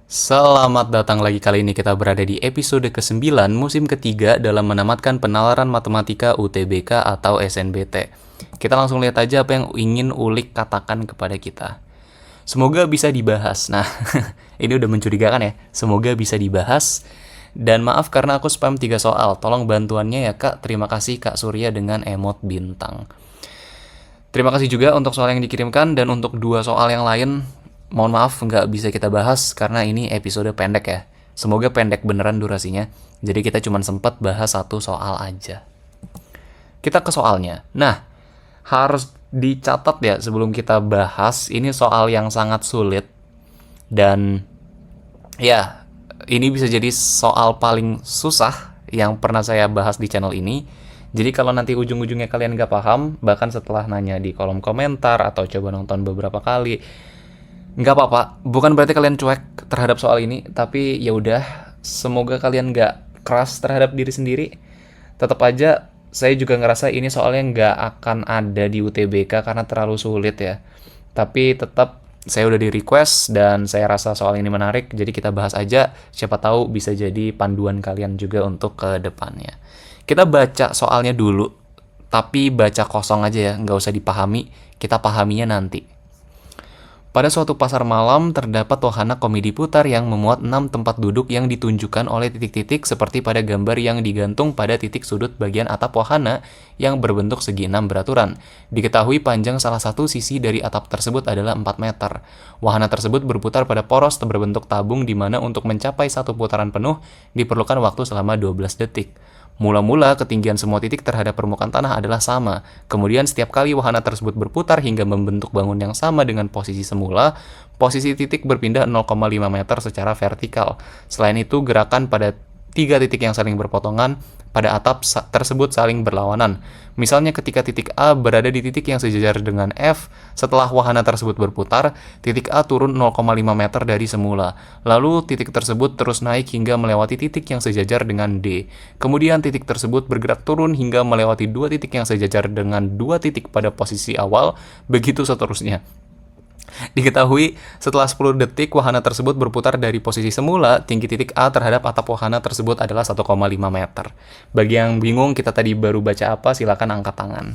Selamat datang lagi. Kali ini kita berada di episode ke-9 musim ketiga dalam menamatkan penalaran matematika UTBK atau SNBT. Kita langsung lihat aja apa yang ingin Ulik katakan kepada kita. Semoga bisa dibahas. Nah, ini udah mencurigakan ya. Semoga bisa dibahas. Dan maaf karena aku spam 3 soal. Tolong bantuannya ya Kak. Terima kasih Kak Surya dengan emot bintang. Terima kasih juga untuk soal yang dikirimkan dan untuk 2 soal yang lain. Mohon maaf nggak bisa kita bahas karena ini episode pendek ya. Semoga pendek beneran durasinya. Jadi kita cuma sempat bahas 1 soal aja. Kita ke soalnya. Nah, harus dicatat ya sebelum kita bahas. Ini soal yang sangat sulit. Dan ya, ini bisa jadi soal paling susah yang pernah saya bahas di channel ini. Jadi kalau nanti ujung-ujungnya kalian nggak paham, bahkan setelah nanya di kolom komentar atau coba nonton beberapa kali, nggak apa-apa. Bukan berarti kalian cuek terhadap soal ini, tapi ya udah. Semoga kalian nggak keras terhadap diri sendiri. Tetap aja, saya juga ngerasa ini soalnya nggak akan ada di UTBK karena terlalu sulit ya. Tapi tetap saya udah di request dan saya rasa soal ini menarik, jadi kita bahas aja. Siapa tahu bisa jadi panduan kalian juga untuk ke depannya. Kita baca soalnya dulu, tapi baca kosong aja ya, nggak usah dipahami. Kita pahaminya nanti. Pada suatu pasar malam, terdapat wahana komedi putar yang memuat 6 tempat duduk yang ditunjukkan oleh titik-titik seperti pada gambar yang digantung pada titik sudut bagian atap wahana yang berbentuk segi 6 beraturan. Diketahui panjang salah satu sisi dari atap tersebut adalah 4 meter. Wahana tersebut berputar pada poros berbentuk tabung di mana untuk mencapai satu putaran penuh diperlukan waktu selama 12 detik. Mula-mula, ketinggian semua titik terhadap permukaan tanah adalah sama. Kemudian setiap kali wahana tersebut berputar hingga membentuk bangun yang sama dengan posisi semula, posisi titik berpindah 0,5 meter secara vertikal. Selain itu, gerakan pada 3 titik yang saling berpotongan pada atap tersebut saling berlawanan. Misalnya ketika titik A berada di titik yang sejajar dengan F, setelah wahana tersebut berputar, titik A turun 0,5 meter dari semula. Lalu titik tersebut terus naik hingga melewati titik yang sejajar dengan D. Kemudian titik tersebut bergerak turun hingga melewati 2 titik yang sejajar dengan 2 titik pada posisi awal, begitu seterusnya. Diketahui, setelah 10 detik wahana tersebut berputar dari posisi semula, tinggi titik A terhadap atap wahana tersebut adalah 1,5 meter. Bagi yang bingung kita tadi baru baca apa, silakan angkat tangan.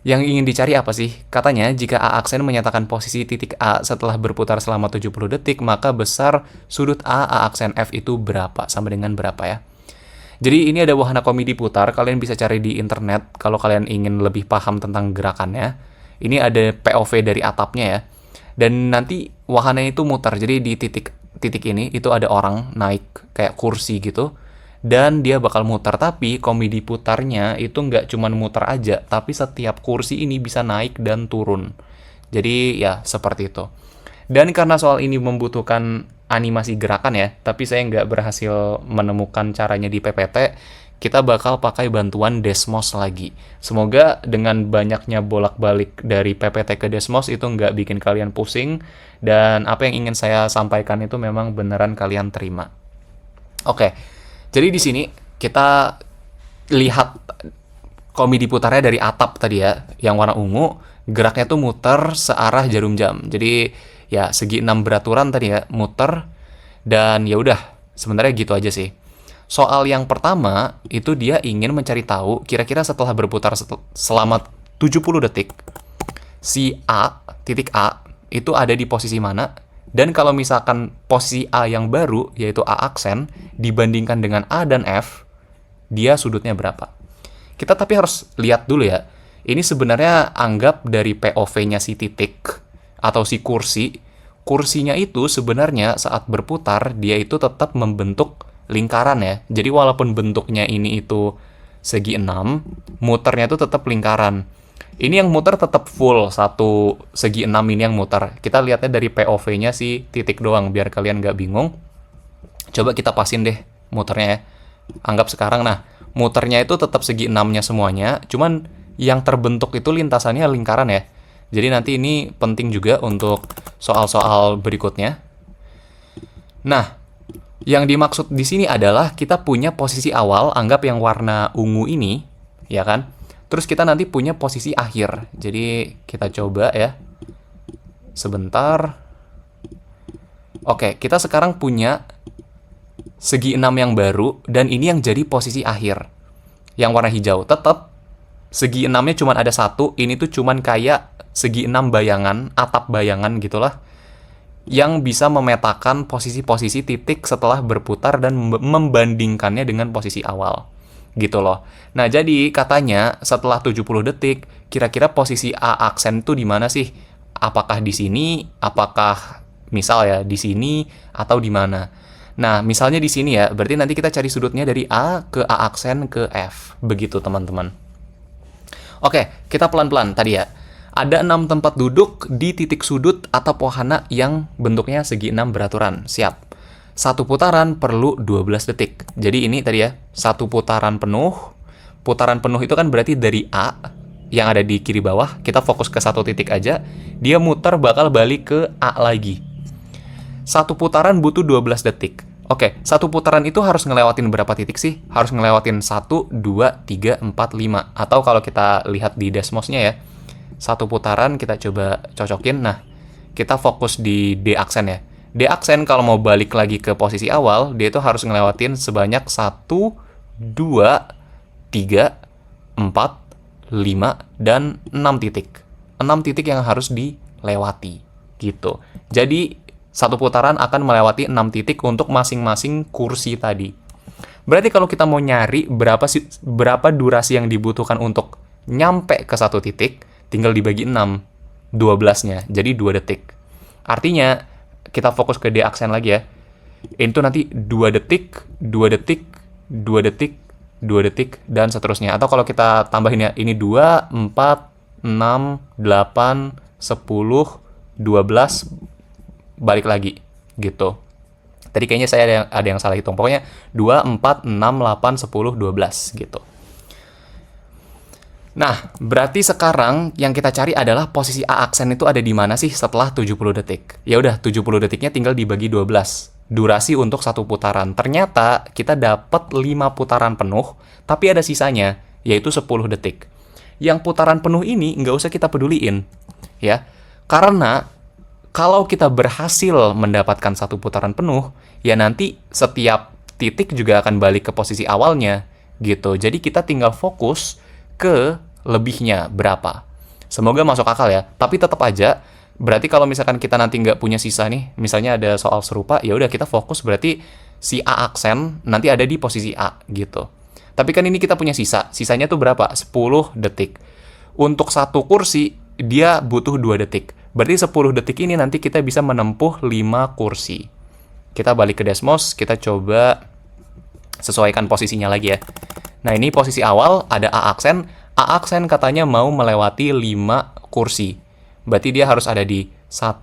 Yang ingin dicari apa sih? Katanya, jika A aksen menyatakan posisi titik A setelah berputar selama 70 detik, maka besar sudut A aksen F itu berapa? Sama dengan berapa ya? Jadi ini ada wahana komedi putar, kalian bisa cari di internet kalau kalian ingin lebih paham tentang gerakannya. Ini ada POV dari atapnya ya. Dan nanti wahana itu muter. Jadi di titik ini itu ada orang naik kayak kursi gitu. Dan dia bakal muter. Tapi komedi putarnya itu nggak cuma muter aja. Tapi setiap kursi ini bisa naik dan turun. Jadi ya seperti itu. Dan karena soal ini membutuhkan animasi gerakan ya, tapi saya nggak berhasil menemukan caranya di PPT, kita bakal pakai bantuan Desmos lagi. Semoga dengan banyaknya bolak-balik dari PPT ke Desmos itu nggak bikin kalian pusing, dan apa yang ingin saya sampaikan itu memang beneran kalian terima. Oke, jadi di sini kita lihat komedi putarnya dari atap tadi ya, yang warna ungu, geraknya tuh muter searah jarum jam. Jadi ya segi 6 beraturan tadi ya, muter, dan ya udah, sebenarnya gitu aja sih. Soal yang pertama itu dia ingin mencari tahu kira-kira setelah berputar selama 70 detik, si A, titik A itu ada di posisi mana, dan kalau misalkan posisi A yang baru yaitu A aksen dibandingkan dengan A dan F, dia sudutnya berapa. Kita tapi harus lihat dulu ya. Ini sebenarnya anggap dari POV-nya si titik atau si kursi. Kursinya itu sebenarnya saat berputar dia itu tetap membentuk lingkaran ya. Jadi walaupun bentuknya ini itu segi 6, muternya itu tetap lingkaran. Ini yang muter tetap full satu segi 6 ini yang muter. Kita lihatnya dari POV-nya si titik doang biar kalian nggak bingung. Coba kita pasin deh muternya ya. Anggap sekarang nah, muternya itu tetap segi 6-nya semuanya, cuman yang terbentuk itu lintasannya lingkaran ya. Jadi nanti ini penting juga untuk soal-soal berikutnya. Nah, yang dimaksud di sini adalah kita punya posisi awal, anggap yang warna ungu ini, ya kan? Terus kita nanti punya posisi akhir. Jadi kita coba ya. Sebentar. Oke, kita sekarang punya segi 6 yang baru, dan ini yang jadi posisi akhir. Yang warna hijau, tetap segi 6-nya cuma ada satu, ini tuh cuman kayak segi 6 bayangan, atap bayangan gitulah, yang bisa memetakan posisi-posisi titik setelah berputar dan membandingkannya dengan posisi awal. Gitu loh. Nah, jadi katanya setelah 70 detik, kira-kira posisi A aksen itu di mana sih? Apakah di sini? Apakah misal ya di sini atau di mana? Nah, misalnya di sini ya, berarti nanti kita cari sudutnya dari A ke A aksen ke F. Begitu, teman-teman. Oke, kita pelan-pelan tadi ya. Ada 6 tempat duduk di titik sudut atau wahana yang bentuknya segi 6 beraturan. Siap. Satu putaran perlu 12 detik. Jadi ini tadi ya, satu putaran penuh. Putaran penuh itu kan berarti dari A yang ada di kiri bawah, kita fokus ke satu titik aja, dia muter bakal balik ke A lagi. Satu putaran butuh 12 detik. Oke, satu putaran itu harus ngelewatin berapa titik sih? Harus ngelewatin 1, 2, 3, 4, 5. Atau kalau kita lihat di Desmos-nya ya, satu putaran kita coba cocokin. Nah, kita fokus di D aksen ya. D aksen kalau mau balik lagi ke posisi awal, dia itu harus ngelewatin sebanyak 1, 2, 3, 4, 5, dan 6 titik. 6 titik yang harus dilewati, gitu. Jadi, satu putaran akan melewati 6 titik untuk masing-masing kursi tadi. Berarti kalau kita mau nyari berapa durasi yang dibutuhkan untuk nyampe ke satu titik, tinggal dibagi 6, 12-nya, jadi 2 detik. Artinya, kita fokus ke D aksen lagi ya. Ini tuh nanti 2 detik, 2 detik, 2 detik, 2 detik, dan seterusnya. Atau kalau kita tambahin ya, ini 2, 4, 6, 8, 10, 12, balik lagi, gitu. Tadi kayaknya saya ada yang salah hitung. Pokoknya 2, 4, 6, 8, 10, 12, gitu. Nah, berarti sekarang yang kita cari adalah posisi A aksen itu ada di mana sih setelah 70 detik. Ya udah, 70 detiknya tinggal dibagi 12. Durasi untuk satu putaran. Ternyata kita dapat 5 putaran penuh, tapi ada sisanya, yaitu 10 detik. Yang putaran penuh ini nggak usah kita peduliin, ya. Karena kalau kita berhasil mendapatkan satu putaran penuh, ya nanti setiap titik juga akan balik ke posisi awalnya, gitu. Jadi kita tinggal fokus ke lebihnya berapa. Semoga masuk akal ya. Tapi tetap aja, berarti kalau misalkan kita nanti nggak punya sisa nih, misalnya ada soal serupa, ya udah kita fokus berarti si A aksen nanti ada di posisi A gitu. Tapi kan ini kita punya sisa. Sisanya tuh berapa? 10 detik. Untuk satu kursi, dia butuh 2 detik. Berarti 10 detik ini nanti kita bisa menempuh 5 kursi. Kita balik ke Desmos, kita coba sesuaikan posisinya lagi ya. Nah, ini posisi awal, ada A aksen. A aksen katanya mau melewati 5 kursi. Berarti dia harus ada di 1,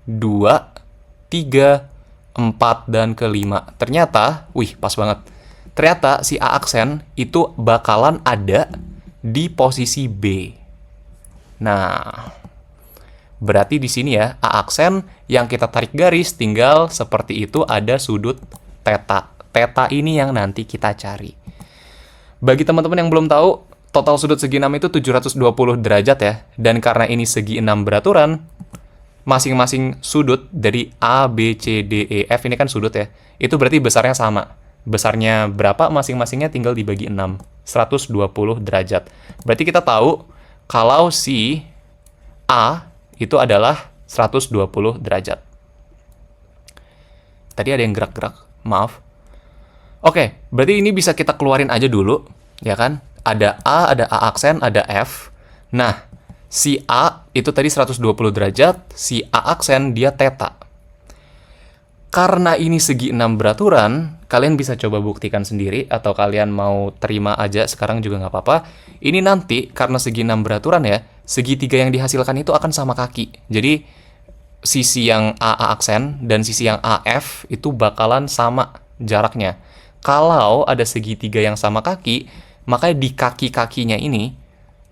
2, 3, 4, dan ke-5. Ternyata, wih, pas banget. Ternyata si A aksen itu bakalan ada di posisi B. Nah, berarti di sini ya, A aksen yang kita tarik garis tinggal seperti itu ada sudut theta. Theta ini yang nanti kita cari. Bagi teman-teman yang belum tahu, total sudut segi 6 itu 720 derajat ya. Dan karena ini segi 6 beraturan, masing-masing sudut dari A, B, C, D, E, F ini kan sudut ya. Itu berarti besarnya sama. Besarnya berapa masing-masingnya tinggal dibagi 6. 120 derajat. Berarti kita tahu kalau si A itu adalah 120 derajat. Tadi ada yang gerak-gerak, maaf. Oke, berarti ini bisa kita keluarin aja dulu, ya kan? Ada A aksen, ada F. Nah, si A itu tadi 120 derajat, si A aksen dia theta. Karena ini segi 6 beraturan, kalian bisa coba buktikan sendiri, atau kalian mau terima aja sekarang juga nggak apa-apa. Ini nanti, karena segi 6 beraturan ya, segitiga yang dihasilkan itu akan sama kaki. Jadi, sisi yang A aksen dan sisi yang AF itu bakalan sama jaraknya. Kalau ada segitiga yang sama kaki, makanya di kaki-kakinya ini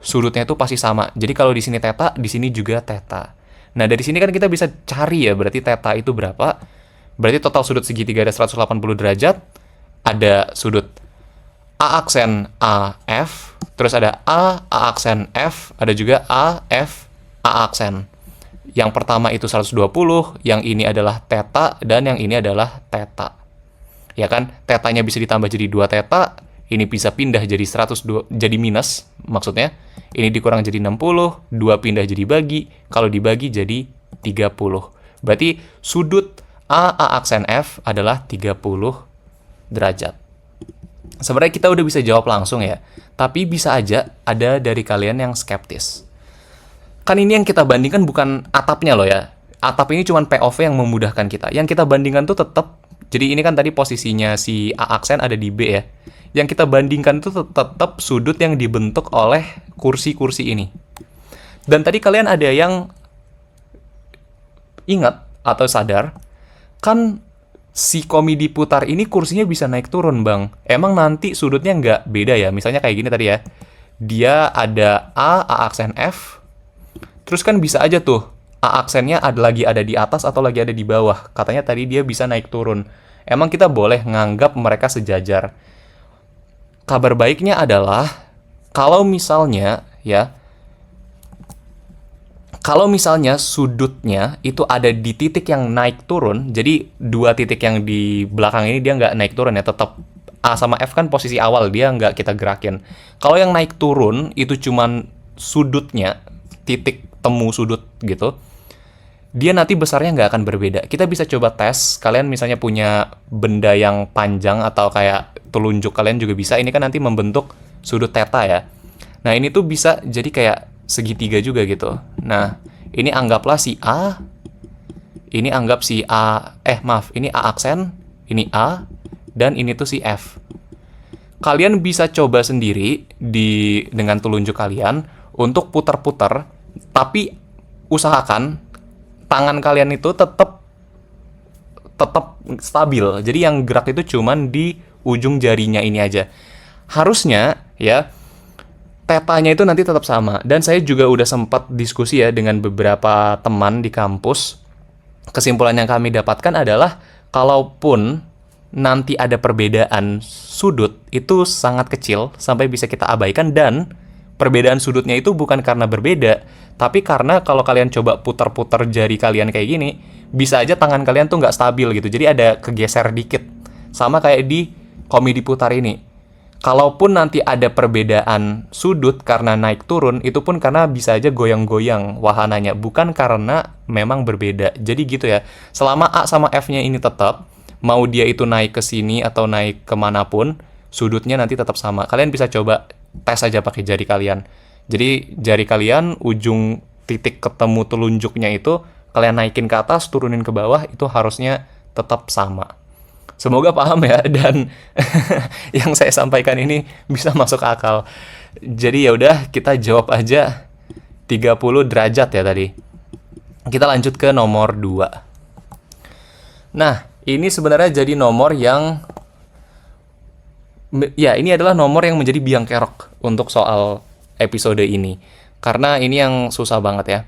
sudutnya itu pasti sama. Jadi kalau di sini theta, di sini juga theta. Nah, dari sini kan kita bisa cari ya berarti theta itu berapa. Berarti total sudut segitiga ada 180 derajat. Ada sudut A aksen AF, terus ada A aksen F, ada juga AF A aksen. Yang pertama itu 120, yang ini adalah theta, dan yang ini adalah theta. Ya kan, tetanya bisa ditambah jadi 2 theta, ini bisa pindah jadi 102, jadi minus, maksudnya. Ini dikurang jadi 60, 2 pindah jadi bagi, kalau dibagi jadi 30. Berarti sudut A aksen F adalah 30 derajat. Sebenarnya kita udah bisa jawab langsung ya, tapi bisa aja ada dari kalian yang skeptis. Kan ini yang kita bandingkan bukan atapnya loh ya. Atap ini cuma POV yang memudahkan kita. Yang kita bandingkan tuh tetap, jadi ini kan tadi posisinya si A aksen ada di B ya. Yang kita bandingkan tuh tetap sudut yang dibentuk oleh kursi-kursi ini. Dan tadi kalian ada yang ingat atau sadar, kan si komedi putar ini kursinya bisa naik turun, Bang. Emang nanti sudutnya nggak beda ya? Misalnya kayak gini tadi ya. Dia ada A aksen F, terus kan bisa aja tuh, A aksennya ada di atas atau lagi ada di bawah. Katanya tadi dia bisa naik turun. Emang kita boleh nganggap mereka sejajar? Kabar baiknya adalah, kalau misalnya sudutnya itu ada di titik yang naik turun, jadi 2 titik yang di belakang ini dia nggak naik turun ya, tetap A sama F kan posisi awal, dia nggak kita gerakin. Kalau yang naik turun itu cuman sudutnya, titik temu sudut gitu, dia nanti besarnya nggak akan berbeda. Kita bisa coba tes, kalian misalnya punya benda yang panjang atau kayak telunjuk, kalian juga bisa, ini kan nanti membentuk sudut theta ya. Nah ini tuh bisa jadi kayak segitiga juga gitu. Nah ini anggaplah si A, ini anggap si A, ini A aksen, ini A, dan ini tuh si F. Kalian bisa coba sendiri dengan telunjuk kalian untuk putar-putar, tapi usahakan tangan kalian itu tetap stabil. Jadi yang gerak itu cuman di ujung jarinya ini aja. Harusnya ya tetanya itu nanti tetap sama. Dan saya juga udah sempat diskusi ya dengan beberapa teman di kampus. Kesimpulan yang kami dapatkan adalah kalaupun nanti ada perbedaan sudut, itu sangat kecil sampai bisa kita abaikan, dan perbedaan sudutnya itu bukan karena berbeda, tapi karena kalau kalian coba putar-putar jari kalian kayak gini, bisa aja tangan kalian tuh nggak stabil gitu. Jadi ada kegeser dikit. Sama kayak di komedi putar ini. Kalaupun nanti ada perbedaan sudut karena naik turun, itu pun karena bisa aja goyang-goyang wahananya, bukan karena memang berbeda. Jadi gitu ya. Selama A sama F-nya ini tetap, mau dia itu naik ke sini atau naik kemanapun, sudutnya nanti tetap sama. Kalian bisa coba tes aja pakai jari kalian. Jadi jari kalian, ujung titik ketemu telunjuknya itu, kalian naikin ke atas, turunin ke bawah, itu harusnya tetap sama. Semoga paham ya, dan yang saya sampaikan ini bisa masuk akal. Jadi ya udah, kita jawab aja 30 derajat ya tadi. Kita lanjut ke nomor 2. Nah, ini sebenarnya jadi nomor yang, ya ini adalah nomor yang menjadi biang kerok untuk soal episode ini. Karena ini yang susah banget ya.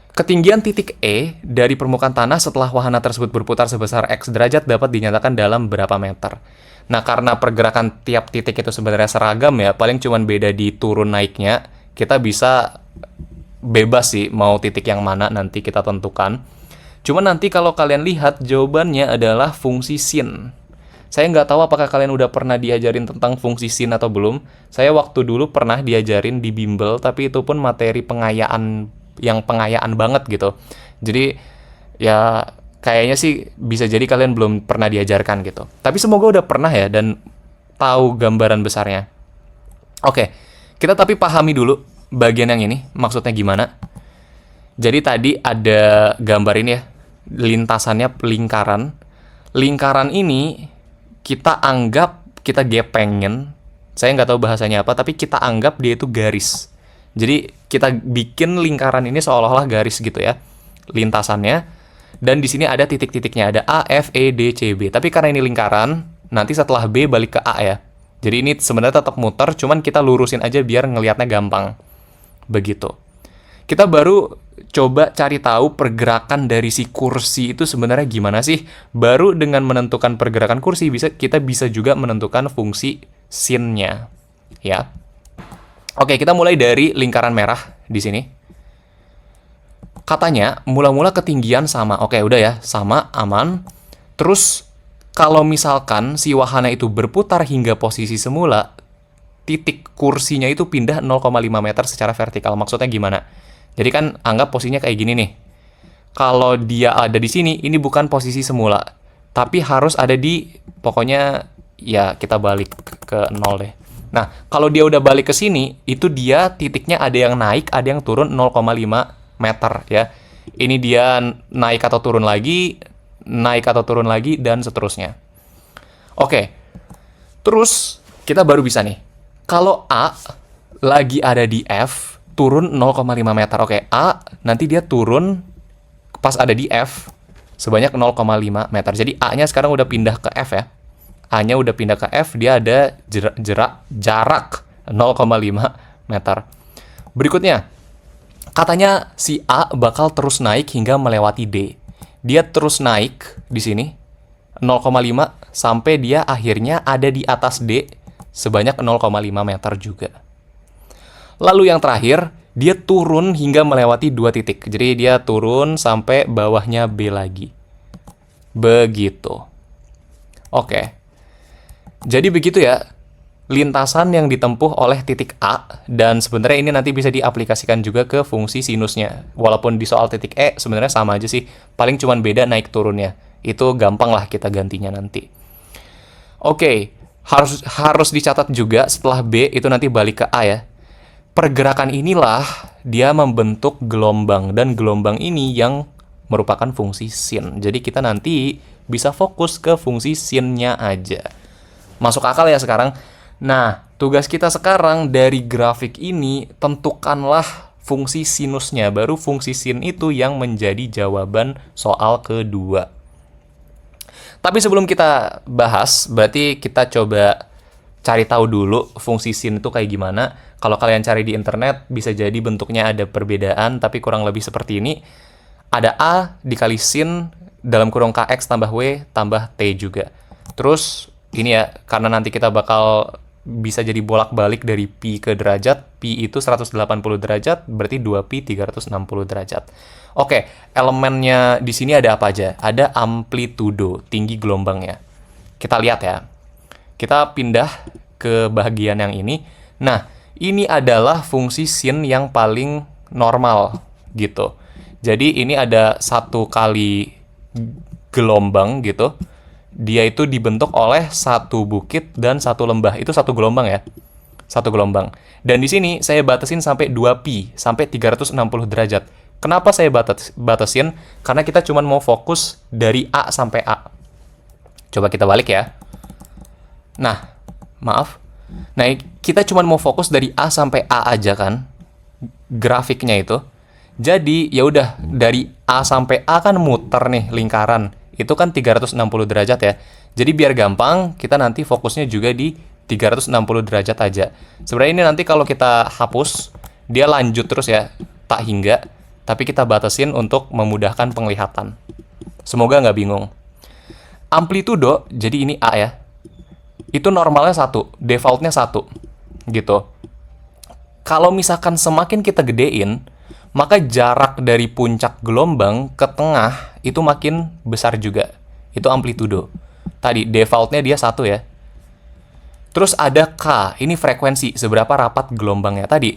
Ketinggian titik E dari permukaan tanah setelah wahana tersebut berputar sebesar X derajat dapat dinyatakan dalam berapa meter. Nah, karena pergerakan tiap titik itu sebenarnya seragam ya, paling cuman beda di turun naiknya, kita bisa bebas sih mau titik yang mana nanti kita tentukan. Cuman nanti kalau kalian lihat, jawabannya adalah fungsi sin. Saya nggak tahu apakah kalian udah pernah diajarin tentang fungsi sin atau belum. Saya waktu dulu pernah diajarin di bimbel, tapi itu pun materi pengayaan yang pengayaan banget gitu. Jadi ya kayaknya sih bisa jadi kalian belum pernah diajarkan gitu. Tapi semoga udah pernah ya dan tahu gambaran besarnya. Oke, kita tapi pahami dulu bagian yang ini maksudnya gimana. Jadi tadi ada gambar ini ya, lintasannya lingkaran. Lingkaran ini kita anggap, kita gepengin, saya nggak tahu bahasanya apa, tapi kita anggap dia itu garis. Jadi kita bikin lingkaran ini seolah-olah garis gitu ya, lintasannya. Dan di sini ada titik-titiknya, ada A, F, E, D, C, B. Tapi karena ini lingkaran, nanti setelah B balik ke A ya. Jadi ini sebenarnya tetap muter, cuman kita lurusin aja biar ngelihatnya gampang. Begitu. Kita baru coba cari tahu pergerakan dari si kursi itu sebenarnya gimana sih. Baru dengan menentukan pergerakan kursi, kita bisa juga menentukan fungsi sin-nya. Ya. Oke, kita mulai dari lingkaran merah di sini. Katanya mula-mula ketinggian sama. Oke, udah ya, sama, aman. Terus kalau misalkan si wahana itu berputar hingga posisi semula, titik kursinya itu pindah 0,5 meter secara vertikal. Maksudnya gimana? Jadi kan anggap posisinya kayak gini nih. Kalau dia ada di sini, ini bukan posisi semula. Tapi harus ada di, pokoknya ya kita balik ke 0 deh. Nah, kalau dia udah balik ke sini, itu dia titiknya ada yang naik, ada yang turun 0,5 meter ya. Ini dia naik atau turun lagi, dan seterusnya. Oke, terus kita baru bisa nih. Kalau A lagi ada di F, turun 0,5 meter. Oke, A nanti dia turun pas ada di F sebanyak 0,5 meter. Jadi A-nya sekarang udah pindah ke F ya. A-nya udah pindah ke F, dia ada jarak 0,5 meter. Berikutnya, katanya si A bakal terus naik hingga melewati D. Dia terus naik di sini 0,5 sampai dia akhirnya ada di atas D sebanyak 0,5 meter juga. Lalu yang terakhir, dia turun hingga melewati 2 titik. Jadi dia turun sampai bawahnya B lagi. Begitu. Oke. Jadi begitu ya, lintasan yang ditempuh oleh titik A, dan sebenarnya ini nanti bisa diaplikasikan juga ke fungsi sinusnya. Walaupun di soal titik E sebenarnya sama aja sih, paling cuma beda naik turunnya. Itu gampang lah kita gantinya nanti. Oke, harus dicatat juga setelah B itu nanti balik ke A ya. Pergerakan inilah dia membentuk gelombang, dan gelombang ini yang merupakan fungsi sin. Jadi kita nanti bisa fokus ke fungsi sinnya aja. Masuk akal ya sekarang? Nah, tugas kita sekarang dari grafik ini, tentukanlah fungsi sinusnya. Baru fungsi sin itu yang menjadi jawaban soal kedua. Tapi sebelum kita bahas, berarti kita coba cari tahu dulu fungsi sin itu kayak gimana. Kalau kalian cari di internet, bisa jadi bentuknya ada perbedaan, tapi kurang lebih seperti ini. Ada A dikali sin dalam kurung KX tambah W tambah T juga. Terus, ini ya, karena nanti kita bakal bisa jadi bolak-balik dari pi ke derajat. Pi itu 180 derajat, berarti 2pi 360 derajat. Oke, elemennya di sini ada apa aja? Ada amplitudo, tinggi gelombangnya. Kita lihat ya. Kita pindah ke bagian yang ini. Nah, ini adalah fungsi sin yang paling normal, gitu. Jadi ini ada satu kali gelombang gitu. Dia itu dibentuk oleh satu bukit dan satu lembah. Itu satu gelombang ya. Satu gelombang. Dan di sini saya batasin sampai 2pi, sampai 360 derajat. Kenapa saya batasin? Karena kita cuma mau fokus dari A sampai A. Coba kita balik ya. Nah, maaf. Nah, kita cuma mau fokus dari A sampai A aja kan. Grafiknya itu. Jadi, ya udah dari A sampai A kan muter nih lingkaran. Itu kan 360 derajat ya. Jadi biar gampang, kita nanti fokusnya juga di 360 derajat aja. Sebenarnya ini nanti kalau kita hapus, dia lanjut terus ya, tak hingga. Tapi kita batasin untuk memudahkan penglihatan. Semoga nggak bingung. Amplitudo, jadi ini A ya. Itu normalnya 1, defaultnya 1. Gitu. Kalau misalkan semakin kita gedein, maka jarak dari puncak gelombang ke tengah itu makin besar juga. Itu amplitudo. Tadi defaultnya dia 1 ya. Terus ada K, ini frekuensi, seberapa rapat gelombangnya. Tadi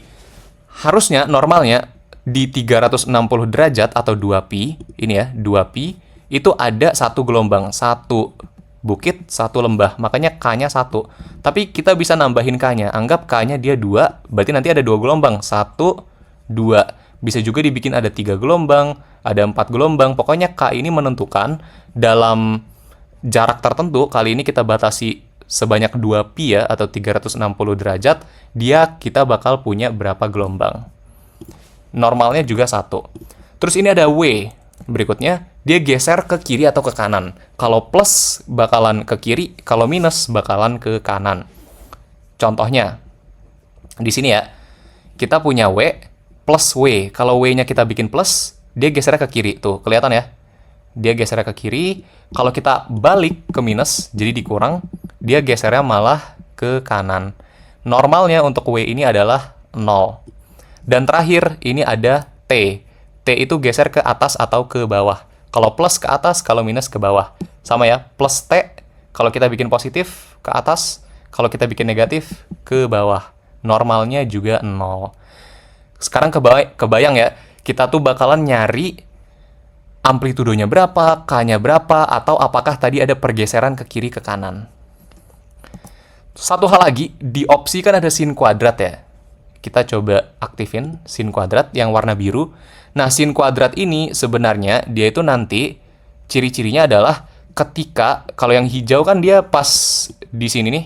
harusnya normalnya di 360 derajat atau 2pi, ini ya, 2pi, itu ada satu gelombang, satu bukit, satu lembah, makanya K-nya 1. Tapi kita bisa nambahin K-nya, anggap K-nya dia 2, berarti nanti ada 2 gelombang, 1, 2. Bisa juga dibikin ada 3 gelombang, ada 4 gelombang, pokoknya K ini menentukan dalam jarak tertentu, kali ini kita batasi sebanyak 2pi ya, atau 360 derajat, kita bakal punya berapa gelombang. Normalnya juga 1. Terus ini ada W. Berikutnya, dia geser ke kiri atau ke kanan. Kalau plus bakalan ke kiri, kalau minus bakalan ke kanan. Contohnya, di sini ya, kita punya W plus W. Kalau W-nya kita bikin plus, dia gesernya ke kiri. Tuh, kelihatan ya? Dia gesernya ke kiri. Kalau kita balik ke minus, jadi dikurang, dia gesernya malah ke kanan. Normalnya untuk W ini adalah 0. Dan terakhir, ini ada T. T itu geser ke atas atau ke bawah. Kalau plus ke atas, kalau minus ke bawah. Sama ya, plus T, kalau kita bikin positif ke atas, kalau kita bikin negatif ke bawah. Normalnya juga 0. Sekarang kebayang ya, kita tuh bakalan nyari amplitudonya berapa, K-nya berapa, atau apakah tadi ada pergeseran ke kiri ke kanan. Satu hal lagi, di opsi kan ada sin kuadrat ya. Kita coba aktifin sin kuadrat yang warna biru. Nah, sin kuadrat ini sebenarnya dia itu nanti ciri-cirinya adalah ketika, kalau yang hijau kan dia pas di sini nih,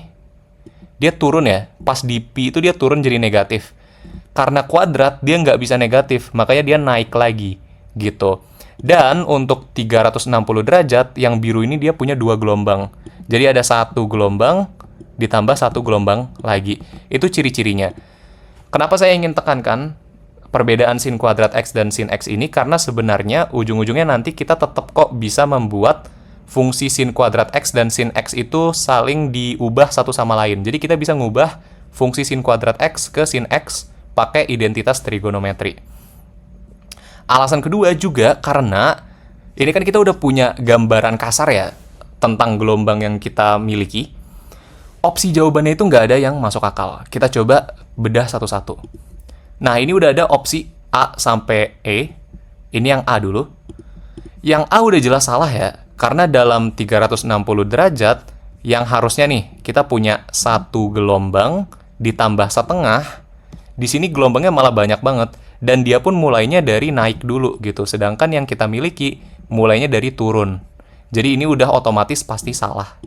dia turun ya. Pas di P itu dia turun jadi negatif. Karena kuadrat, dia nggak bisa negatif, makanya dia naik lagi, gitu. Dan untuk 360 derajat, yang biru ini dia punya 2 gelombang. Jadi ada 1 gelombang, ditambah 1 gelombang lagi. Itu ciri-cirinya. Kenapa saya ingin tekankan perbedaan sin kuadrat X dan sin X ini? Karena sebenarnya ujung-ujungnya nanti kita tetap kok bisa membuat fungsi sin kuadrat X dan sin X itu saling diubah satu sama lain. Jadi kita bisa ngubah fungsi sin kuadrat X ke sin X pakai identitas trigonometri. Alasan kedua juga karena ini kan kita udah punya gambaran kasar ya tentang gelombang yang kita miliki. Opsi jawabannya itu nggak ada yang masuk akal. Kita coba bedah satu-satu. Nah, ini udah ada opsi A sampai E. Ini yang A dulu. Yang A udah jelas salah ya. Karena dalam 360 derajat, yang harusnya nih, kita punya 1 gelombang ditambah setengah. Di sini gelombangnya malah banyak banget. Dan dia pun mulainya dari naik dulu gitu. Sedangkan yang kita miliki mulainya dari turun. Jadi ini udah otomatis pasti salah.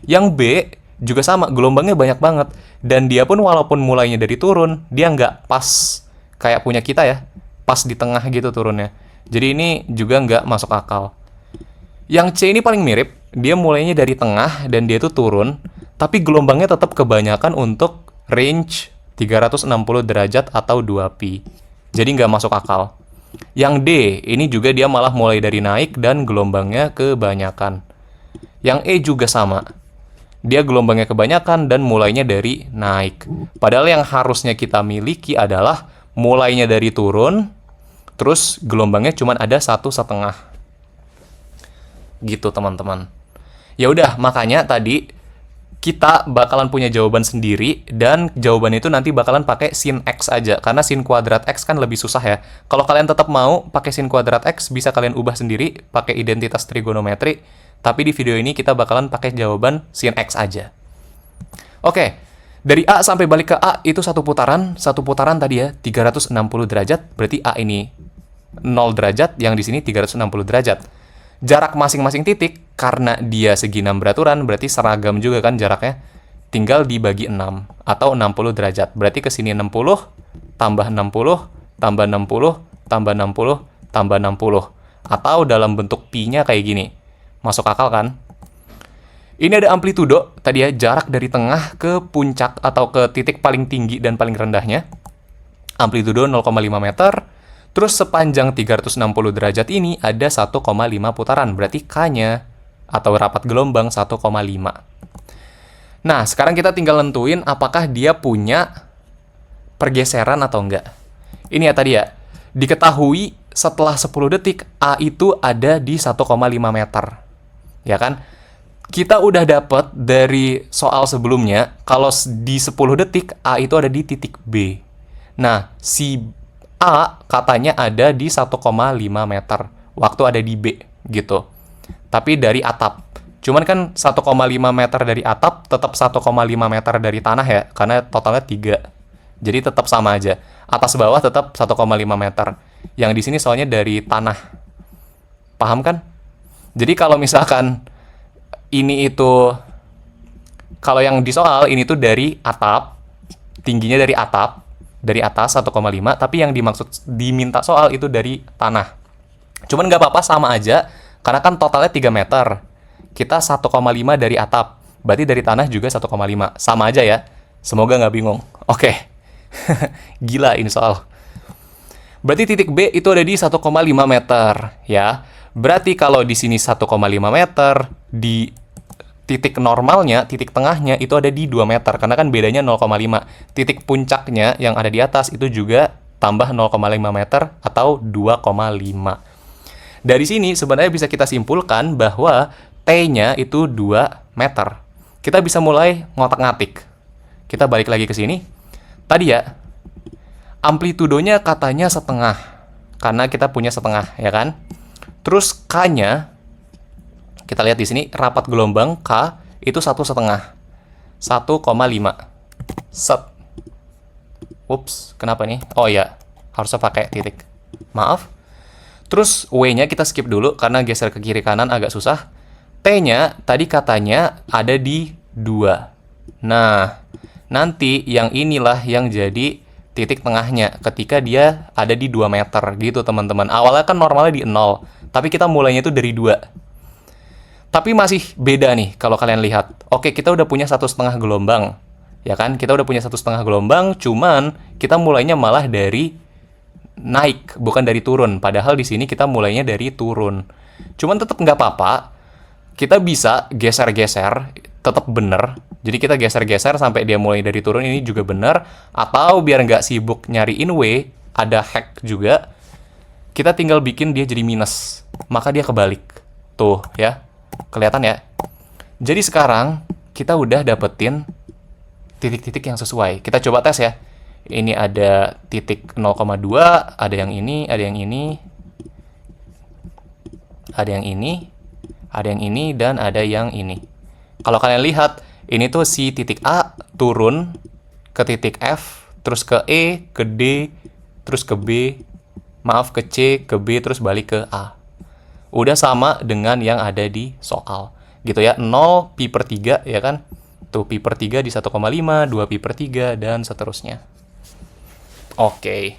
Yang B juga sama, gelombangnya banyak banget. Dan dia pun walaupun mulainya dari turun, dia nggak pas kayak punya kita ya. Pas di tengah gitu turunnya. Jadi ini juga nggak masuk akal. Yang C ini paling mirip. Dia mulainya dari tengah dan dia itu turun. Tapi gelombangnya tetap kebanyakan untuk range 360 derajat atau 2pi. Jadi nggak masuk akal. Yang D, ini juga dia malah mulai dari naik dan gelombangnya kebanyakan. Yang E juga sama. Dia gelombangnya kebanyakan dan mulainya dari naik. Padahal yang harusnya kita miliki adalah mulainya dari turun, terus gelombangnya cuma ada 1,5. Gitu teman-teman. Ya udah, makanya tadi kita bakalan punya jawaban sendiri, dan jawaban itu nanti bakalan pakai sin X aja, karena sin kuadrat X kan lebih susah ya. Kalau kalian tetap mau pakai sin kuadrat X, bisa kalian ubah sendiri, pakai identitas trigonometri, tapi di video ini kita bakalan pakai jawaban sin X aja. Oke, dari A sampai balik ke A itu satu putaran tadi ya, 360 derajat, berarti A ini 0 derajat, yang di sini 360 derajat. Jarak masing-masing titik, karena dia segi 6 beraturan, berarti seragam juga kan jaraknya. Tinggal dibagi 6, atau 60 derajat. Berarti ke sini 60, tambah 60, tambah 60, tambah 60, tambah 60. Atau dalam bentuk pi-nya kayak gini. Masuk akal kan? Ini ada amplitudo, tadi ya, jarak dari tengah ke puncak, atau ke titik paling tinggi dan paling rendahnya. Amplitudo 0,5 meter. Terus sepanjang 360 derajat ini ada 1,5 putaran, berarti K-nya atau rapat gelombang 1,5. Nah, sekarang kita tinggal nentuin apakah dia punya pergeseran atau enggak. Ini ya tadi ya, diketahui setelah 10 detik A itu ada di 1,5 meter. Ya kan? Kita udah dapet dari soal sebelumnya, kalau di 10 detik A itu ada di titik B. Nah, si A katanya ada di 1,5 meter waktu ada di B gitu. Tapi dari atap. Cuman kan 1,5 meter dari atap tetap 1,5 meter dari tanah ya, karena totalnya 3. Jadi tetap sama aja. Atas bawah tetap 1,5 meter. Yang di sini soalnya dari tanah. Paham kan? Jadi kalau misalkan ini itu, kalau yang di soal ini tuh dari atap, tingginya dari atap, dari atas 1,5, tapi yang diminta soal itu dari tanah. Cuman nggak apa-apa, sama aja, karena kan totalnya 3 meter. Kita 1,5 dari atap, berarti dari tanah juga 1,5. Sama aja ya, semoga nggak bingung. Oke, gila ini soal. Berarti titik B itu ada di 1,5 meter, ya. Berarti kalau di sini 1,5 meter, di titik normalnya, titik tengahnya itu ada di 2 meter, karena kan bedanya 0,5. Titik puncaknya yang ada di atas itu juga tambah 0,5 meter atau 2,5. Dari sini sebenarnya bisa kita simpulkan bahwa T-nya itu 2 meter. Kita bisa mulai ngotak-ngatik. Kita balik lagi ke sini. Tadi ya, amplitudonya katanya setengah. Karena kita punya setengah, ya kan? Terus K-nya, kita lihat di sini, rapat gelombang K itu 1,5. 1,5. Set. Ups, kenapa nih? Oh ya, harusnya pakai titik. Maaf. Terus W-nya kita skip dulu karena geser ke kiri kanan agak susah. T-nya tadi katanya ada di 2. Nah, nanti yang inilah yang jadi titik tengahnya ketika dia ada di 2 meter gitu teman-teman. Awalnya kan normalnya di 0, tapi kita mulainya itu dari 2. Tapi masih beda nih kalau kalian lihat. Oke, kita udah punya 1,5 gelombang. Ya kan? Kita udah punya 1,5 gelombang, cuman kita mulainya malah dari naik, bukan dari turun. Padahal di sini kita mulainya dari turun. Cuman tetap nggak apa-apa. Kita bisa geser-geser, tetap bener. Jadi kita geser-geser sampai dia mulai dari turun, ini juga bener. Atau biar nggak sibuk nyariin W, ada hack juga. Kita tinggal bikin dia jadi minus. Maka dia kebalik. Tuh ya, kelihatan ya. Jadi sekarang kita udah dapetin titik-titik yang sesuai. Kita coba tes ya. Ini ada titik 0,2, ada yang ini, ada yang ini, ada yang ini, ada yang ini, dan ada yang ini. Kalau kalian lihat, ini tuh si titik A turun ke titik F, terus ke E, ke D, terus ke B, maaf ke C, ke B, terus balik ke A. Udah sama dengan yang ada di soal. Gitu ya, 0 pi per 3 ya kan? Tuh pi per 3 di 1,5, 2 pi per 3, dan seterusnya. Oke.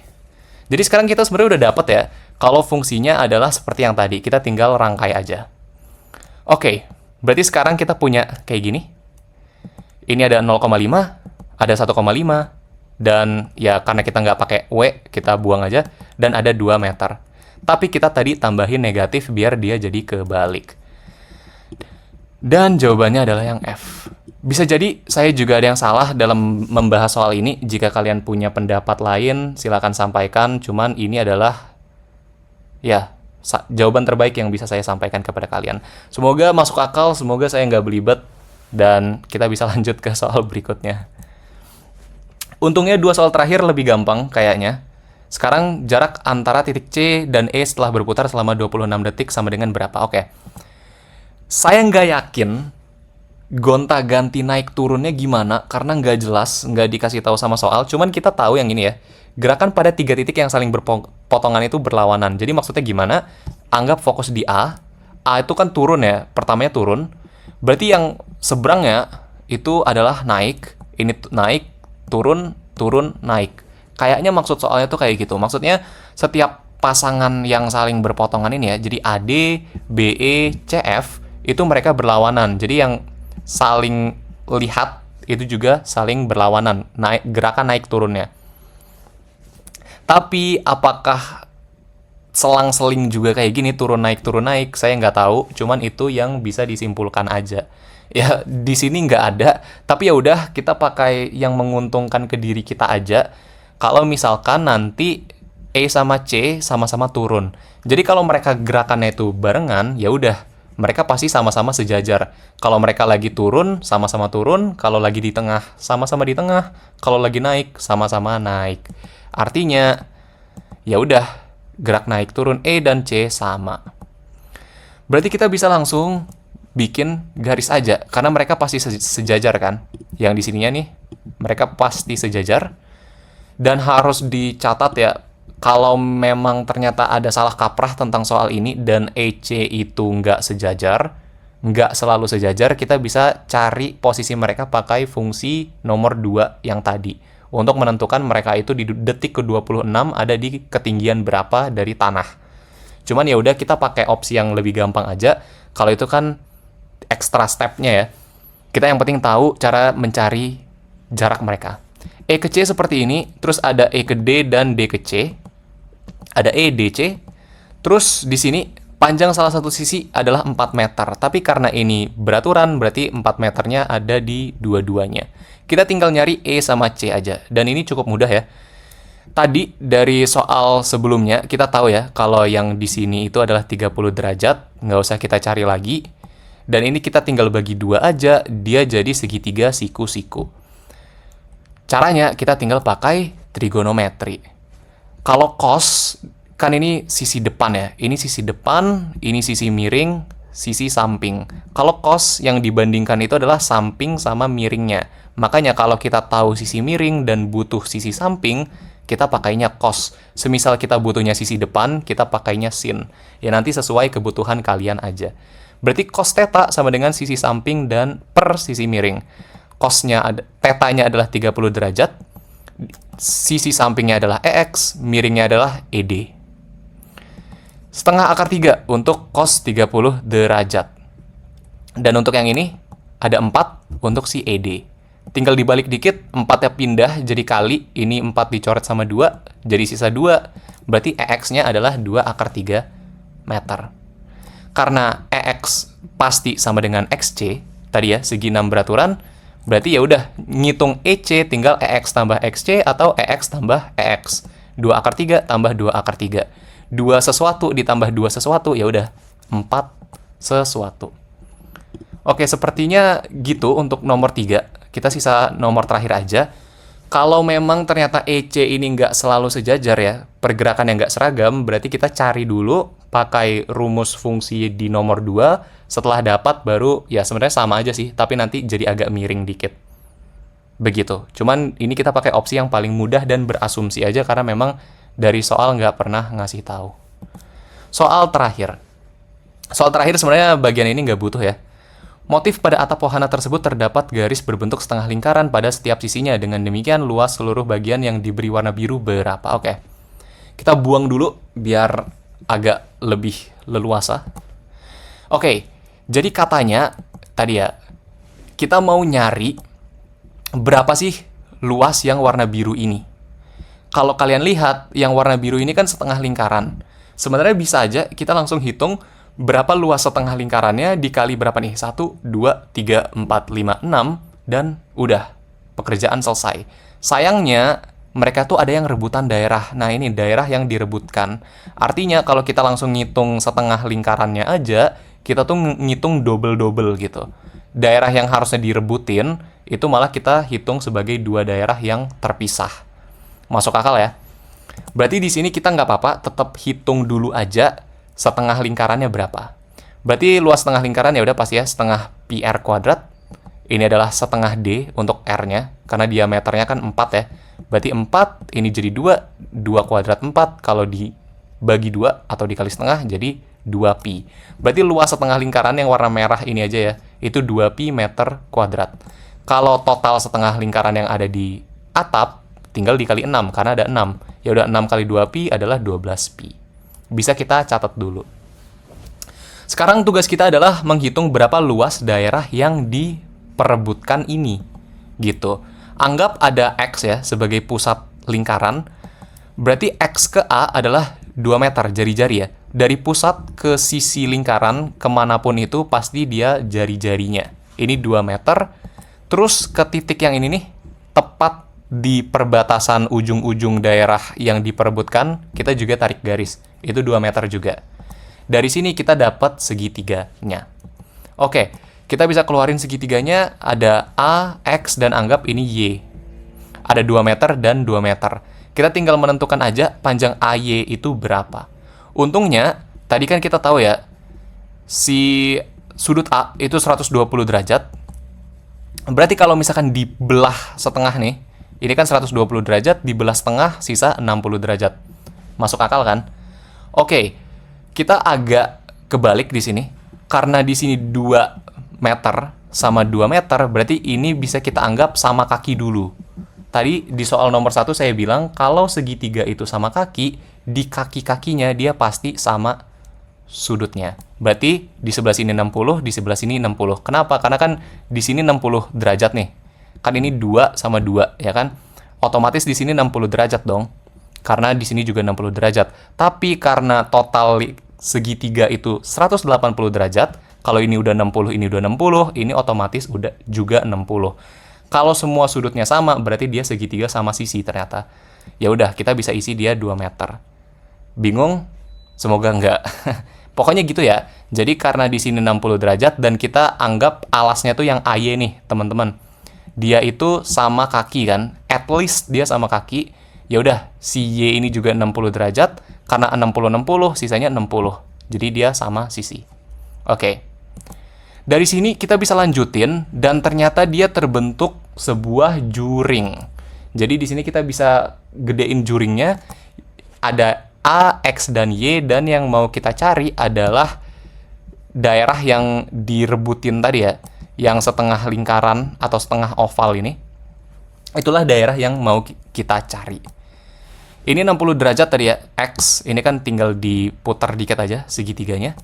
Jadi sekarang kita sebenarnya udah dapet ya, kalau fungsinya adalah seperti yang tadi, kita tinggal rangkai aja. Oke, berarti sekarang kita punya kayak gini. Ini ada 0,5, ada 1,5, dan ya karena kita nggak pakai W, kita buang aja, dan ada 2 meter. Tapi kita tadi tambahin negatif biar dia jadi kebalik. Dan jawabannya adalah yang F. Bisa jadi saya juga ada yang salah dalam membahas soal ini. Jika kalian punya pendapat lain, silakan sampaikan. Cuman ini adalah ya jawaban terbaik yang bisa saya sampaikan kepada kalian. Semoga masuk akal, semoga saya nggak belibet, dan kita bisa lanjut ke soal berikutnya. Untungnya 2 soal terakhir lebih gampang kayaknya. Sekarang jarak antara titik C dan E setelah berputar selama 26 detik sama dengan berapa? Oke. Saya nggak yakin gonta-ganti naik turunnya gimana, karena nggak jelas, nggak dikasih tahu sama soal. Cuman kita tahu yang ini ya, gerakan pada 3 titik yang saling berpotongan itu berlawanan. Jadi maksudnya gimana? Anggap fokus di A. A itu kan turun ya, pertamanya turun. Berarti yang seberangnya itu adalah naik. Ini naik, turun, turun, naik. Kayaknya maksud soalnya tuh kayak gitu. Maksudnya setiap pasangan yang saling berpotongan ini ya, jadi AD, BE, CF, itu mereka berlawanan. Jadi yang saling lihat itu juga saling berlawanan, naik, gerakan naik turunnya. Tapi apakah selang-seling juga kayak gini, turun naik, saya nggak tahu. Cuman itu yang bisa disimpulkan aja. Ya di sini nggak ada, tapi ya udah kita pakai yang menguntungkan ke diri kita aja. Kalau misalkan nanti E sama C sama-sama turun, jadi kalau mereka gerakannya itu barengan, ya udah mereka pasti sama-sama sejajar. Kalau mereka lagi turun, sama-sama turun. Kalau lagi di tengah, sama-sama di tengah. Kalau lagi naik, sama-sama naik. Artinya, ya udah, gerak naik turun E dan C sama. Berarti kita bisa langsung bikin garis aja, karena mereka pasti sejajar kan. Yang di sininya nih, mereka pasti sejajar. Dan harus dicatat ya, kalau memang ternyata ada salah kaprah tentang soal ini dan EC itu nggak sejajar, nggak selalu sejajar, kita bisa cari posisi mereka pakai fungsi nomor 2 yang tadi. Untuk menentukan mereka itu di detik ke-26 ada di ketinggian berapa dari tanah. Cuman ya udah kita pakai opsi yang lebih gampang aja. Kalau itu kan extra step-nya ya. Kita yang penting tahu cara mencari jarak mereka. E ke C seperti ini, terus ada E ke D dan D ke C. Ada E, D, C. Terus di sini panjang salah satu sisi adalah 4 meter. Tapi karena ini beraturan, berarti 4 meternya ada di dua-duanya. Kita tinggal nyari E sama C aja. Dan ini cukup mudah ya. Tadi dari soal sebelumnya kita tahu ya kalau yang di sini itu adalah 30 derajat, nggak usah kita cari lagi. Dan ini kita tinggal bagi dua aja, dia jadi segitiga siku-siku. Caranya kita tinggal pakai trigonometri. Kalau cos, kan ini sisi depan ya. Ini sisi depan, ini sisi miring, sisi samping. Kalau cos yang dibandingkan itu adalah samping sama miringnya. Makanya kalau kita tahu sisi miring dan butuh sisi samping, kita pakainya cos. Semisal kita butuhnya sisi depan, kita pakainya sin. Ya nanti sesuai kebutuhan kalian aja. Berarti cos theta sama dengan sisi samping dan per sisi miring. Cosnya, tetanya adalah 30 derajat, sisi sampingnya adalah EX, miringnya adalah ED. Setengah akar 3 untuk cos 30 derajat. Dan untuk yang ini, ada 4 untuk si ED. Tinggal dibalik dikit, 4-nya pindah jadi kali, ini 4 dicoret sama 2, jadi sisa 2. Berarti EX-nya adalah 2 akar 3 meter. Karena EX pasti sama dengan XC, tadi ya, segi 6 beraturan, berarti ya udah ngitung EC tinggal EX tambah XC atau EX tambah EX. 2 akar 3 tambah 2 akar 3. 2 sesuatu ditambah 2 sesuatu, ya udah 4 sesuatu. Oke, sepertinya gitu untuk nomor 3. Kita sisa nomor terakhir aja. Kalau memang ternyata EC ini nggak selalu sejajar ya, pergerakan yang nggak seragam, berarti kita cari dulu pakai rumus fungsi di nomor 2. Setelah dapat baru, ya sebenarnya sama aja sih, tapi nanti jadi agak miring dikit. Begitu. Cuman ini kita pakai opsi yang paling mudah dan berasumsi aja karena memang dari soal nggak pernah ngasih tahu. Soal terakhir. Soal terakhir sebenarnya bagian ini nggak butuh ya. Motif pada atap wahana tersebut terdapat garis berbentuk setengah lingkaran pada setiap sisinya. Dengan demikian, luas seluruh bagian yang diberi warna biru berapa? Oke. Kita buang dulu biar agak lebih leluasa. Oke. Jadi katanya, tadi ya, kita mau nyari berapa sih luas yang warna biru ini. Kalau kalian lihat, yang warna biru ini kan setengah lingkaran. Sebenarnya bisa aja kita langsung hitung berapa luas setengah lingkarannya dikali berapa nih? 1, 2, 3, 4, 5, 6, dan udah. Pekerjaan selesai. Sayangnya, mereka tuh ada yang rebutan daerah. Nah, ini daerah yang direbutkan. Artinya, kalau kita langsung ngitung setengah lingkarannya aja, kita tuh ngitung double-double gitu. Daerah yang harusnya direbutin, itu malah kita hitung sebagai 2 daerah yang terpisah. Masuk akal ya? Berarti di sini kita nggak apa-apa, tetap hitung dulu aja setengah lingkarannya berapa. Berarti luas setengah lingkaran ya udah pasti ya setengah pi r kuadrat. Ini adalah setengah D untuk R-nya, karena diameternya kan 4 ya. Berarti 4, ini jadi 2, 2 kuadrat 4, kalau dibagi 2 atau dikali setengah jadi 2pi. Berarti luas setengah lingkaran yang warna merah ini aja ya, itu 2pi meter kuadrat. Kalau total setengah lingkaran yang ada di atap, tinggal dikali 6, karena ada 6. Ya udah 6 kali 2pi adalah 12pi. Bisa kita catat dulu. Sekarang tugas kita adalah menghitung berapa luas daerah yang diperebutkan ini. Gitu. Anggap ada X ya sebagai pusat lingkaran. Berarti X ke A adalah 2 meter, jari-jari ya. Dari pusat ke sisi lingkaran, kemanapun itu pasti dia jari-jarinya. Ini 2 meter. Terus ke titik yang ini nih, tepat di perbatasan ujung-ujung daerah yang diperebutkan, kita juga tarik garis. Itu 2 meter juga. Dari sini kita dapat segitiganya. Oke, kita bisa keluarin segitiganya, ada A, X, dan anggap ini Y. Ada 2 meter dan 2 meter. Kita tinggal menentukan aja panjang AY itu berapa. Untungnya, tadi kan kita tahu ya, si sudut A itu 120 derajat. Berarti kalau misalkan dibelah setengah nih, ini kan 120 derajat, dibelah setengah, sisa 60 derajat. Masuk akal kan? Oke, kita agak kebalik di sini. Karena di sini 2 meter sama 2 meter, berarti ini bisa kita anggap sama kaki dulu. Tadi di soal nomor 1 saya bilang, kalau segitiga itu sama kaki, di kaki-kakinya dia pasti sama sudutnya. Berarti di sebelah sini 60, di sebelah sini 60. Kenapa? Karena kan di sini 60 derajat nih. Kan ini 2 sama 2, ya kan? Otomatis di sini 60 derajat dong. Karena di sini juga 60 derajat. Tapi karena total segitiga itu 180 derajat, kalau ini udah 60, ini udah 60, ini otomatis udah juga 60. Kalau semua sudutnya sama, berarti dia segitiga sama sisi ternyata. Ya udah, kita bisa isi dia 2 meter. Bingung? Semoga enggak. Pokoknya gitu ya. Jadi karena di sini 60 derajat dan kita anggap alasnya tuh yang AY nih, teman-teman. Dia itu sama kaki kan? At least dia sama kaki. Ya udah, si Y ini juga 60 derajat karena 60 sisanya 60. Jadi dia sama sisi. Oke. Dari sini kita bisa lanjutin dan ternyata dia terbentuk sebuah juring. Jadi di sini kita bisa gedein juringnya. Ada A, X, dan Y, dan yang mau kita cari adalah daerah yang direbutin tadi ya, yang setengah lingkaran atau setengah oval ini. Itulah daerah yang mau kita cari. Ini 60 derajat tadi ya, X, ini kan tinggal diputar dikit aja segitiganya.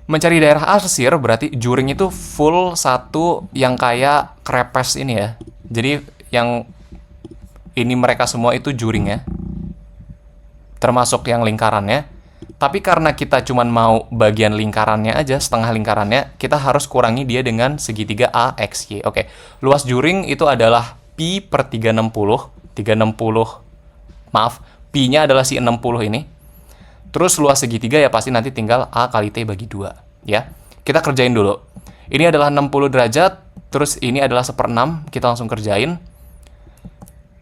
Mencari daerah arsir berarti juring itu full satu yang kayak krepes ini ya. Jadi yang ini mereka semua itu juring ya. Termasuk yang lingkarannya. Tapi karena kita cuma mau bagian lingkarannya aja, setengah lingkarannya, kita harus kurangi dia dengan segitiga AXY. Oke, luas juring itu adalah Pi per 360. 360, maaf, Pi-nya adalah si 60 ini. Terus luas segitiga ya pasti nanti tinggal A kali T bagi 2. Ya, kita kerjain dulu. Ini adalah 60 derajat, terus ini adalah 1/6, kita langsung kerjain.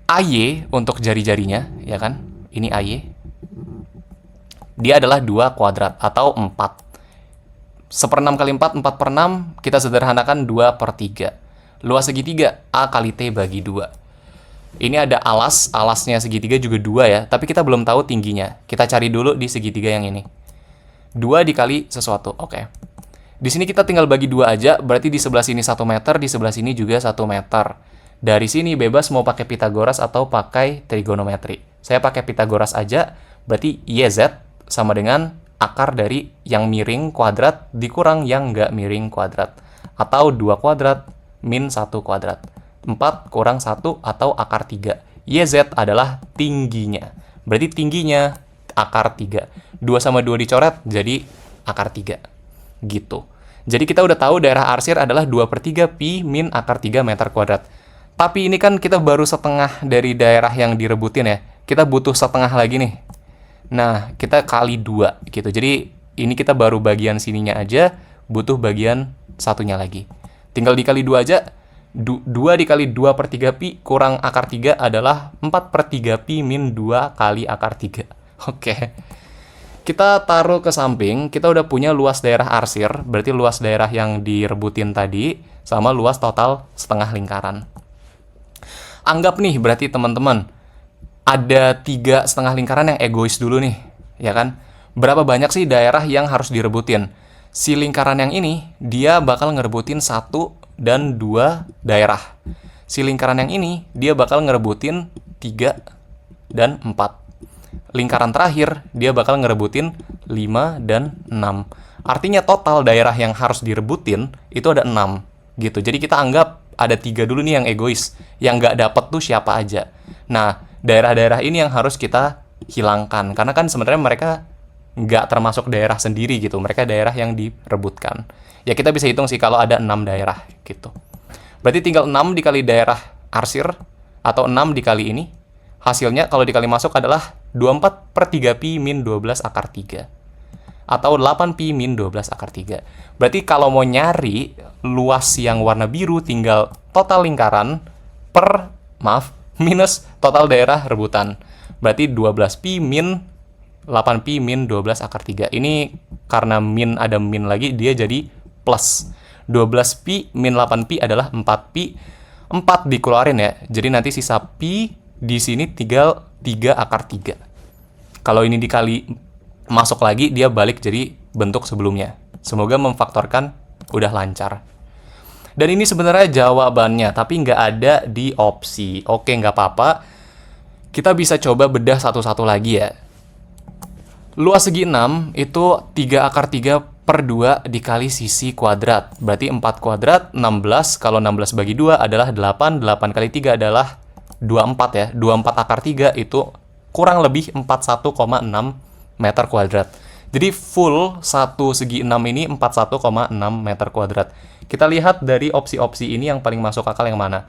AY untuk jari-jarinya, ya kan? Ini AY. Dia adalah 2 kuadrat atau 4. 1/6 kali 4, 4/6, kita sederhanakan 2/3. Luas segitiga, A kali T bagi 2. Ini ada alasnya segitiga juga 2 ya, tapi kita belum tahu tingginya. Kita cari dulu di segitiga yang ini. 2 dikali sesuatu, oke. Di sini kita tinggal bagi 2 aja, berarti di sebelah sini 1 meter, di sebelah sini juga 1 meter. Dari sini bebas mau pakai Pitagoras atau pakai trigonometri. Saya pakai Pitagoras aja, berarti YZ sama dengan akar dari yang miring kuadrat dikurang yang nggak miring kuadrat. Atau 2 kuadrat min 1 kuadrat. 4 kurang 1 atau akar 3. YZ adalah tingginya. Berarti tingginya akar 3. 2 sama 2 dicoret, jadi akar 3. Gitu. Jadi kita udah tahu daerah arsir adalah 2/3 Pi min akar 3 meter kuadrat. Tapi ini kan kita baru setengah dari daerah yang direbutin ya. Kita butuh setengah lagi nih. Nah, kita kali 2 gitu. Jadi ini kita baru bagian sininya aja, butuh bagian satunya lagi. Tinggal dikali 2 aja. 2 dikali 2/3 Pi kurang akar 3 adalah 4/3 Pi min 2 kali akar 3. Oke. Kita taruh ke samping, kita udah punya luas daerah arsir, berarti luas daerah yang direbutin tadi, sama luas total setengah lingkaran. Anggap nih, berarti teman-teman, ada 3 setengah lingkaran yang egois dulu nih, ya kan? Berapa banyak sih daerah yang harus direbutin? Si lingkaran yang ini, dia bakal ngerebutin 1 dan 2 daerah. Si lingkaran yang ini, dia bakal ngerebutin 3 dan 4. Lingkaran terakhir, dia bakal ngerebutin 5 dan 6. Artinya total daerah yang harus direbutin, itu ada 6. Gitu. Jadi kita anggap ada 3 dulu nih yang egois. Yang nggak dapet tuh siapa aja. Nah, daerah-daerah ini yang harus kita hilangkan. Karena kan sebenarnya mereka nggak termasuk daerah sendiri gitu. Mereka daerah yang direbutkan. Ya kita bisa hitung sih kalau ada 6 daerah gitu. Berarti tinggal 6 dikali daerah arsir atau 6 dikali ini. Hasilnya kalau dikali masuk adalah 24/3 Pi min 12 akar 3. Atau 8 Pi min 12 akar 3. Berarti kalau mau nyari luas yang warna biru tinggal total lingkaran minus total daerah rebutan. Berarti 12 Pi min 8 Pi min 12 akar 3. Ini karena min ada min lagi, dia jadi plus. 12 Pi min 8 Pi adalah 4 Pi. 4 dikeluarin ya. Jadi nanti sisa Pi di sini tinggal 3 akar 3. Kalau ini dikali masuk lagi, dia balik jadi bentuk sebelumnya. Semoga memfaktorkan udah lancar. Dan ini sebenarnya jawabannya, tapi nggak ada di opsi. Oke, nggak apa-apa. Kita bisa coba bedah satu-satu lagi ya. Luas segi 6 itu 3 akar 3/2 dikali sisi kuadrat. Berarti 4 kuadrat, 16. Kalau 16 bagi 2 adalah 8. 8 kali 3 adalah 24 ya. 24 akar 3 itu kurang lebih 41,6 meter kuadrat. Jadi full satu segi 6 ini 41,6 meter kuadrat. Kita lihat dari opsi-opsi ini yang paling masuk akal yang mana.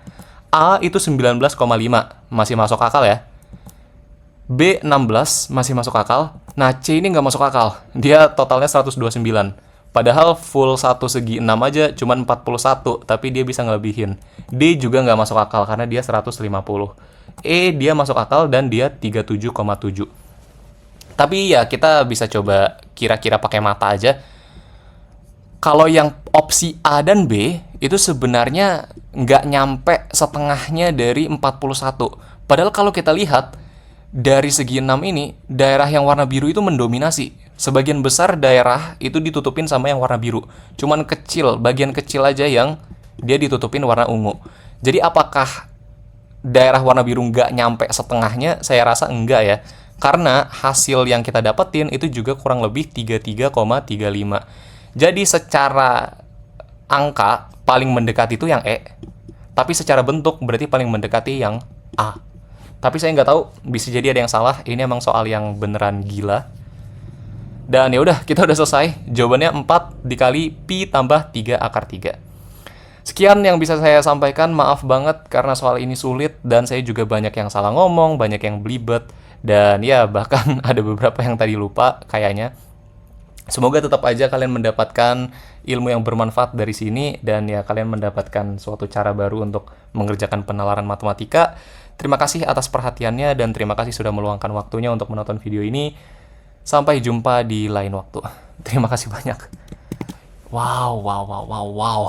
A itu 19,5. Masih masuk akal ya. B 16 masih masuk akal. Nah, C ini nggak masuk akal. Dia totalnya 129. Padahal full satu segi 6 aja cuma 41, tapi dia bisa ngelebihin. D juga nggak masuk akal karena dia 150. E dia masuk akal dan dia 37,7. Tapi ya kita bisa coba kira-kira pakai mata aja. Kalau yang opsi A dan B itu sebenarnya nggak nyampe setengahnya dari 41. Padahal kalau kita lihat dari segi 6 ini, daerah yang warna biru itu mendominasi. Sebagian besar daerah itu ditutupin sama yang warna biru. Cuman kecil, bagian kecil aja yang dia ditutupin warna ungu. Jadi apakah daerah warna biru nggak nyampe setengahnya? Saya rasa enggak ya. Karena hasil yang kita dapetin itu juga kurang lebih 33,35. Jadi secara angka paling mendekati itu yang E. Tapi secara bentuk berarti paling mendekati yang A. Tapi saya nggak tahu, bisa jadi ada yang salah. Ini emang soal yang beneran gila. Dan ya udah, kita udah selesai. Jawabannya 4 dikali pi tambah 3 akar 3. Sekian yang bisa saya sampaikan. Maaf banget karena soal ini sulit dan saya juga banyak yang salah ngomong, banyak yang belibet, dan ya bahkan ada beberapa yang tadi lupa kayaknya. Semoga tetap aja kalian mendapatkan ilmu yang bermanfaat dari sini dan ya kalian mendapatkan suatu cara baru untuk mengerjakan penalaran matematika. Terima kasih atas perhatiannya dan terima kasih sudah meluangkan waktunya untuk menonton video ini. Sampai jumpa di lain waktu. Terima kasih banyak. Wow, wow, wow, wow, wow.